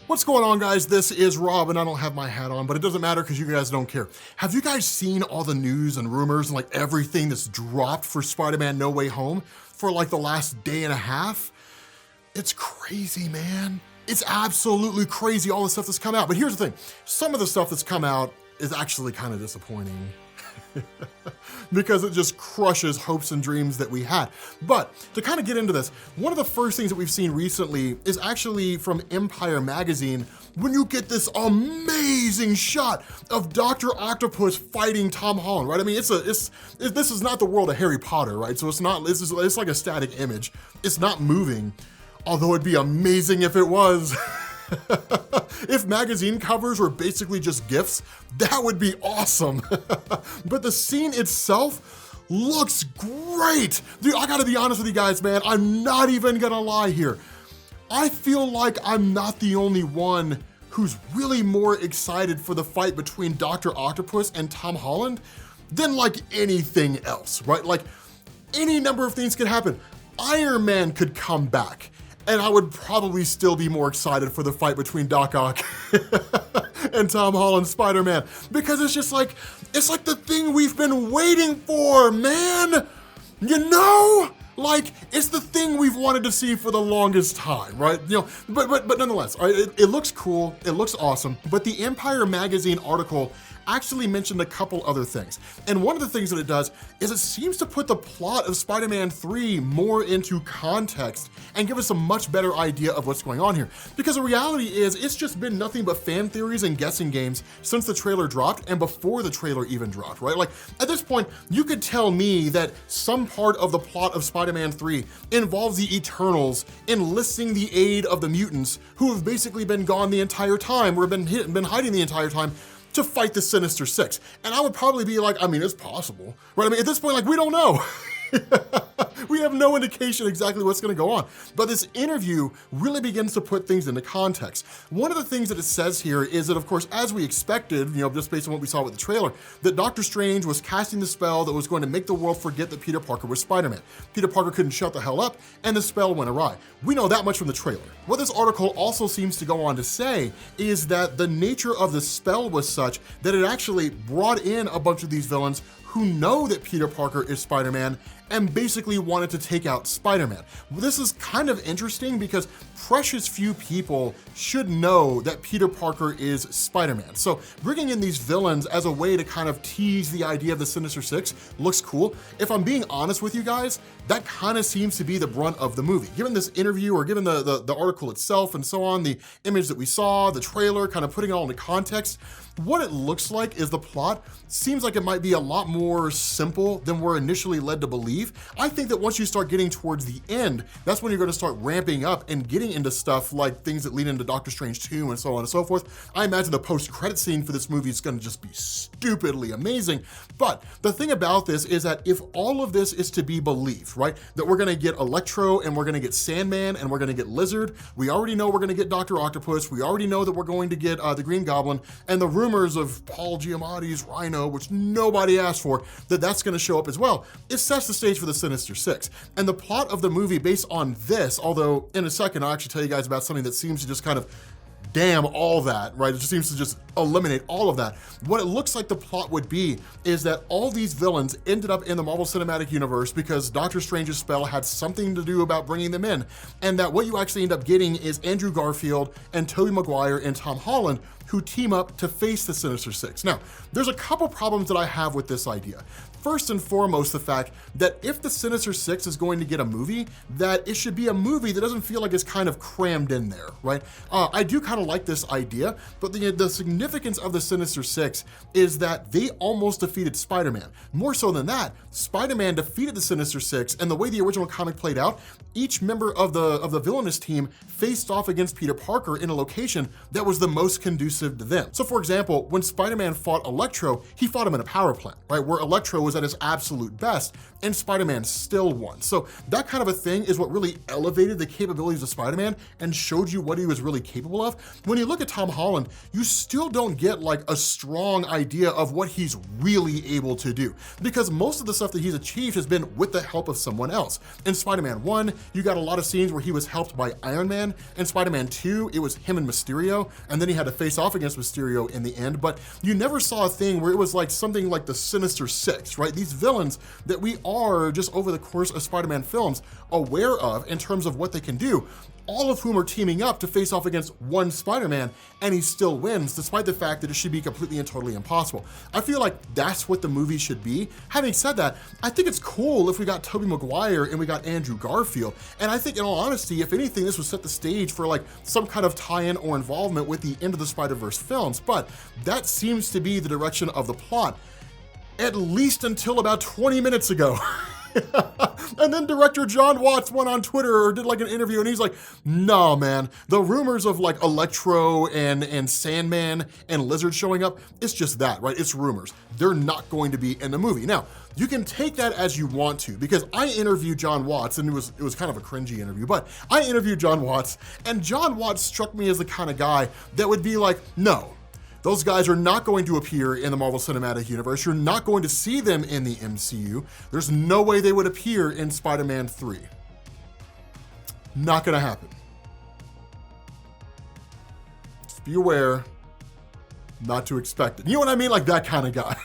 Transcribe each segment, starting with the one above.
What's going on, guys? This is Rob, and I don't have my hat on, but it doesn't matter because you guys don't care. Have you guys seen all the news and rumors and like everything that's dropped for Spider-Man No Way Home for like the last day and a half? It's crazy, man. It's absolutely crazy, all the stuff that's come out. But here's the thing. Some of the stuff that's come out is actually kind of disappointing. Because it just crushes hopes and dreams that we had. But to kind of get into this, one of the first things that we've seen recently is actually from Empire magazine, when you get this amazing shot of Dr. Octopus fighting Tom Holland, right? I mean, this is not the world of Harry Potter, right? So it's like a static image. It's not moving, although it'd be amazing if it was. If magazine covers were basically just GIFs, that would be awesome. But the scene itself looks great. Dude, I gotta be honest with you guys, man. I'm not even gonna lie here. I feel like I'm not the only one who's really more excited for the fight between Dr. Octopus and Tom Holland than like anything else, right? Like any number of things could happen. Iron Man could come back, and I would probably still be more excited for the fight between Doc Ock and Tom Holland's Spider-Man, because it's like the thing we've been waiting for, man. You know? Like, it's the thing we've wanted to see for the longest time, right? You know, but nonetheless, all right, it looks cool, it looks awesome, but the Empire magazine article actually mentioned a couple other things. And one of the things that it does is it seems to put the plot of Spider-Man 3 more into context and give us a much better idea of what's going on here. Because the reality is, it's just been nothing but fan theories and guessing games since the trailer dropped and before the trailer even dropped, right? Like, at this point, you could tell me that some part of the plot of Spider-Man 3 involves the Eternals enlisting the aid of the mutants who have basically been gone the entire time, or been hiding the entire time, to fight the Sinister Six. And I would probably be like, I mean, it's possible, right? I mean, at this point, like, we don't know. We have no indication exactly what's gonna go on. But this interview really begins to put things into context. One of the things that it says here is that, of course, as we expected, you know, just based on what we saw with the trailer, that Doctor Strange was casting the spell that was going to make the world forget that Peter Parker was Spider-Man. Peter Parker couldn't shut the hell up, and the spell went awry. We know that much from the trailer. What this article also seems to go on to say is that the nature of the spell was such that it actually brought in a bunch of these villains who know that Peter Parker is Spider-Man and basically wanted to take out Spider-Man. This is kind of interesting because precious few people should know that Peter Parker is Spider-Man. So bringing in these villains as a way to kind of tease the idea of the Sinister Six looks cool. If I'm being honest with you guys, that kind of seems to be the brunt of the movie. Given this interview, or given the article itself and so on, the image that we saw, the trailer, kind of putting it all into context, what it looks like is the plot seems like it might be a lot more simple than we're initially led to believe. I think that once you start getting towards the end, that's when you're going to start ramping up and getting into stuff like things that lead into Doctor Strange 2 and so on and so forth. I imagine the post-credit scene for this movie is going to just be stupidly amazing. But the thing about this is that if all of this is to be believed, right, that we're going to get Electro and we're going to get Sandman and we're going to get Lizard, we already know we're going to get Dr. Octopus, we already know that we're going to get the Green Goblin, and the rumors of Paul Giamatti's Rhino, which nobody asked for, that's going to show up as well. It sets the stage for the Sinister Six. And the plot of the movie based on this, although in a second I'll actually tell you guys about something that seems to just kind of damn all that, right? It just seems to just eliminate all of that. What it looks like the plot would be is that all these villains ended up in the Marvel Cinematic Universe because Doctor Strange's spell had something to do about bringing them in, and that what you actually end up getting is Andrew Garfield and Tobey Maguire and Tom Holland who team up to face the Sinister Six. Now, there's a couple problems that I have with this idea. First and foremost, the fact that if the Sinister Six is going to get a movie, that it should be a movie that doesn't feel like it's kind of crammed in there, right? I do kind of like this idea, but the significance of the Sinister Six is that they almost defeated Spider-Man. More so than that, Spider-Man defeated the Sinister Six, and the way the original comic played out, each member of the villainous team faced off against Peter Parker in a location that was the most conducive to them. So for example, when Spider-Man fought Electro, he fought him in a power plant, right? Where Electro was at his absolute best, and Spider-Man still won. So that kind of a thing is what really elevated the capabilities of Spider-Man and showed you what he was really capable of. When you look at Tom Holland, you still don't get like a strong idea of what he's really able to do, because most of the stuff that he's achieved has been with the help of someone else. In Spider-Man 1, You got a lot of scenes where he was helped by Iron Man. In Spider-Man 2, it was him and Mysterio, and then he had to face off against Mysterio in the end, but you never saw a thing where it was like something like the Sinister Six, right? These villains that we are, just over the course of Spider-Man films, aware of in terms of what they can do, all of whom are teaming up to face off against one Spider-Man, and he still wins, despite the fact that it should be completely and totally impossible. I feel like that's what the movie should be. Having said that, I think it's cool if we got Tobey Maguire and we got Andrew Garfield, and I think, in all honesty, if anything, this would set the stage for like some kind of tie-in or involvement with the Into the Spider-Verse films, but that seems to be the direction of the plot, at least until about 20 minutes ago. And then director John Watts went on Twitter or did like an interview and he's like, no man, the rumors of like Electro and Sandman and Lizard showing up, it's just that, right? It's rumors. They're not going to be in the movie. Now, you can take that as you want to, because I interviewed John Watts, and it was kind of a cringy interview, but I interviewed John Watts, and John Watts struck me as the kind of guy that would be like, no, those guys are not going to appear in the Marvel Cinematic Universe. You're not going to see them in the MCU. There's no way they would appear in Spider-Man 3. Not gonna happen. Just be aware not to expect it. You know what I mean? Like that kind of guy.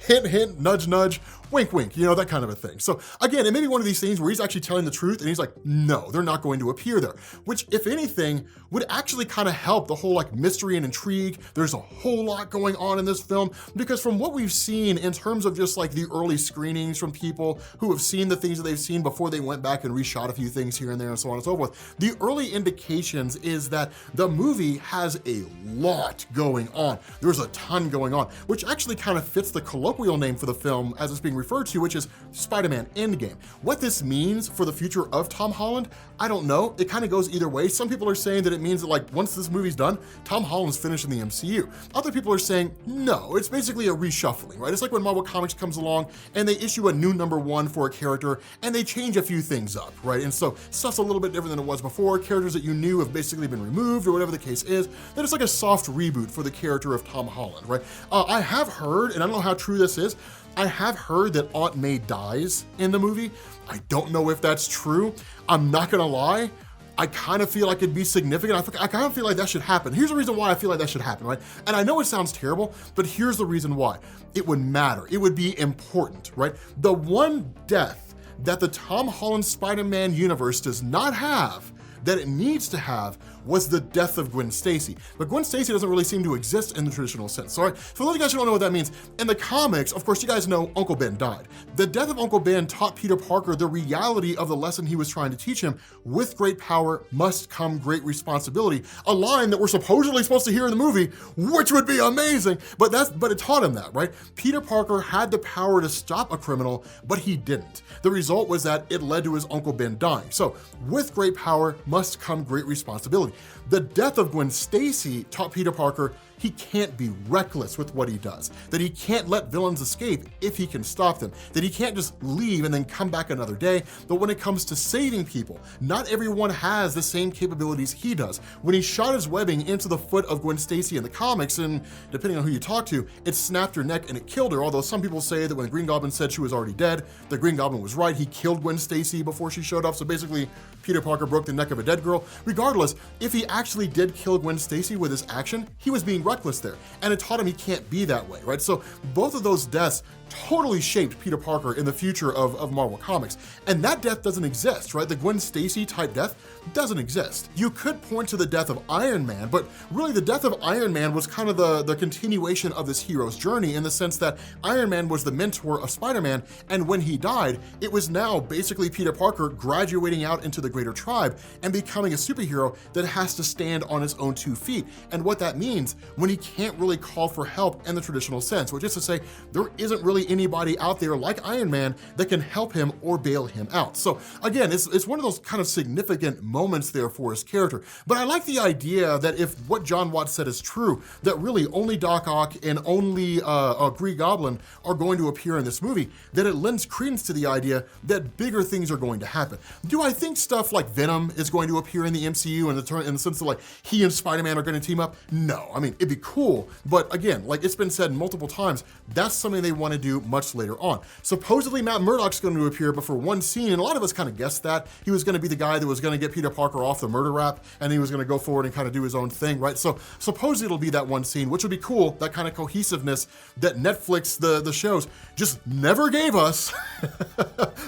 Hint, hint, nudge, nudge, wink, wink, you know, that kind of a thing. So again, it may be one of these things where he's actually telling the truth and he's like, no, they're not going to appear there, which if anything would actually kind of help the whole like mystery and intrigue. There's a whole lot going on in this film, because from what we've seen in terms of just like the early screenings from people who have seen the things that they've seen before they went back and reshot a few things here and there and so on and so forth, the early indications is that the movie has a lot going on. There's a ton going on, which actually kind of fits the colloquial name for the film as it's being referred to, which is Spider-Man Endgame. What this means for the future of Tom Holland, I don't know. It kind of goes either way. Some people are saying that it means that like once this movie's done, Tom Holland's finished in the MCU. Other people are saying, no, it's basically a reshuffling, right? It's like when Marvel Comics comes along and they issue a new #1 for a character and they change a few things up, right? And so stuff's a little bit different than it was before. Characters that you knew have basically been removed or whatever the case is. Then it's like a soft reboot for the character of Tom Holland, right? I have heard, and I don't know how true this is, I have heard that Aunt May dies in the movie. I don't know if that's true. I'm not gonna lie. I kind of feel like it'd be significant. I kind of feel like that should happen. Here's the reason why I feel like that should happen, right? And I know it sounds terrible, but here's the reason why. It would matter. It would be important, right? The one death that the Tom Holland Spider-Man universe does not have, that it needs to have, was the death of Gwen Stacy. But Gwen Stacy doesn't really seem to exist in the traditional sense. So, right, for those of you guys who don't know what that means, in the comics, of course, you guys know Uncle Ben died. The death of Uncle Ben taught Peter Parker the reality of the lesson he was trying to teach him. With great power must come great responsibility. A line that we're supposedly supposed to hear in the movie, which would be amazing, but it taught him that, right? Peter Parker had the power to stop a criminal, but he didn't. The result was that it led to his Uncle Ben dying. So, with great power must come great responsibility. The death of Gwen Stacy taught Peter Parker he can't be reckless with what he does, that he can't let villains escape if he can stop them, that he can't just leave and then come back another day. But when it comes to saving people, not everyone has the same capabilities he does. When he shot his webbing into the foot of Gwen Stacy in the comics, and depending on who you talk to, it snapped her neck and it killed her, although some people say that when the Green Goblin said she was already dead, the Green Goblin was right. He killed Gwen Stacy before she showed up, so basically Peter Parker broke the neck of a dead girl. Regardless, if he actually did kill Gwen Stacy with his action, he was being reckless there, and it taught him he can't be that way, right? So both of those deaths totally shaped Peter Parker in the future of Marvel Comics, and that death doesn't exist, right? The Gwen Stacy type death doesn't exist. You could point to the death of Iron Man, but really the death of Iron Man was kind of the continuation of this hero's journey, in the sense that Iron Man was the mentor of Spider-Man, and when he died, it was now basically Peter Parker graduating out into the greater tribe and becoming a superhero that has to stand on his own 2 feet. And what that means when he can't really call for help in the traditional sense, which is to say there isn't really anybody out there like Iron Man that can help him or bail him out. So again, it's one of those kind of significant moments there for his character. But I like the idea that if what John Watts said is true, that really only Doc Ock and only Green Goblin are going to appear in this movie, that it lends credence to the idea that bigger things are going to happen. Do I think stuff like Venom is going to appear in the MCU in the sense that like he and Spider-Man are going to team up? No. I mean, it'd be cool. But again, like it's been said multiple times, that's something they want to do much later on. Supposedly Matt Murdock's going to appear, but for one scene, and a lot of us kind of guessed that, he was going to be the guy that was going to get Peter Parker off the murder rap, and he was going to go forward and kind of do his own thing, right? So supposedly it'll be that one scene, which would be cool, that kind of cohesiveness that Netflix, the shows, just never gave us,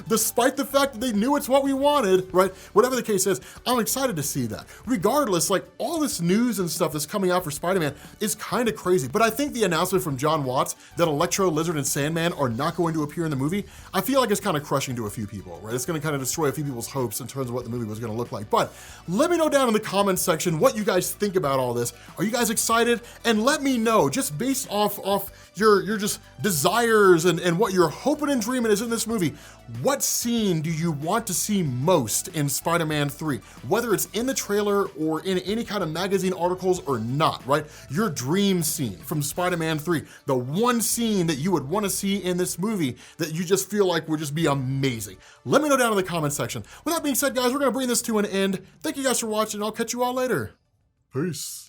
despite the fact that they knew it's what we wanted, right? Whatever the case is, I'm excited to see that. Regardless, like all this news and stuff that's coming out for Spider-Man is kind of crazy, but I think the announcement from John Watts that Electro, Lizard, and Sandman are not going to appear in the movie, I feel like it's kind of crushing to a few people, right? It's going to kind of destroy a few people's hopes in terms of what the movie was going to look like. But let me know down in the comments section what you guys think about all this. Are you guys excited? And let me know, just based off your just desires and what you're hoping and dreaming is in this movie, what scene do you want to see most in Spider-Man 3? Whether it's in the trailer or in any kind of magazine articles or not, right? Your dream scene from Spider-Man 3, the one scene that you would want to see in this movie that you just feel like would just be amazing. Let me know down in the comment section. With that being said, guys, we're gonna bring this to an end. Thank you guys for watching. I'll catch you all later. Peace.